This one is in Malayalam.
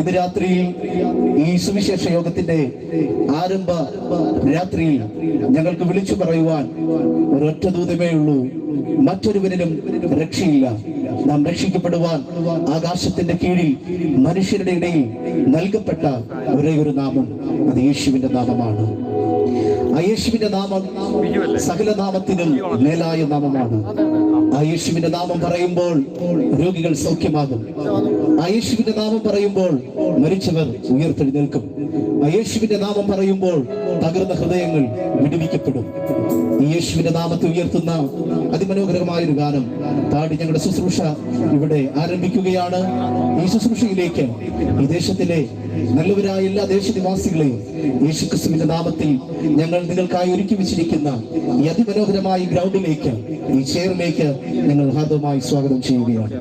ഇന്ന് രാത്രിയിൽ ഈ സുവിശേഷ യോഗത്തിന്റെ ആരംഭ രാത്രിയിൽ ഞങ്ങൾക്ക് വിളിച്ചു പറയുവാൻ ഒരൊറ്റ ദൂതമേ ഉള്ളൂ. മറ്റൊരുവരിലും രക്ഷയില്ല. നാം രക്ഷിക്കപ്പെടുവാൻ ആകാശത്തിന്റെ കീഴിൽ മനുഷ്യരുടെ ഇടയിൽ നൽകപ്പെട്ട ഒരേ ഒരു നാമം, അത് യേശുവിന്റെ നാമമാണ്. ആ യേശുവിന്റെ നാമം സകല നാമത്തിനും മേലായ നാമമാണ്. ആ യേശുവിന്റെ നാമം പറയുമ്പോൾ രോഗികൾ സൗഖ്യമാകും. ആ യേശുവിന്റെ നാമം പറയുമ്പോൾ മരിച്ചവർ ഉയർത്തെഴുന്നേൽക്കും. ആ യേശുവിന്റെ നാമം പറയുമ്പോൾ തകർന്ന ഹൃദയങ്ങൾ വിടുവിക്കപ്പെടും. ഈ യേശുവിന്റെ നാമത്തെ ഉയർത്തുന്ന അതിമനോഹരമായ ഒരു ഗാനം പാടി ഞങ്ങളുടെ ശുശ്രൂഷ ഇവിടെ ആരംഭിക്കുകയാണ്. ഈ ശുശ്രൂഷയിലേക്ക് ഈ ദേശത്തിലെ നല്ലവരായ എല്ലാ ദേശനിവാസികളെയും യേശുക്രിസ്തുവിന്റെ നാമത്തിൽ ഞങ്ങൾ നിങ്ങൾക്കായി ഒരുക്കി വെച്ചിരിക്കുന്ന ഈ അതിമനോഹരമായ ഗ്രൗണ്ടിലേക്ക്, ഈ ചെയറിലേക്ക് ഞങ്ങൾ ഹാർദവമായി സ്വാഗതം ചെയ്യുകയാണ്.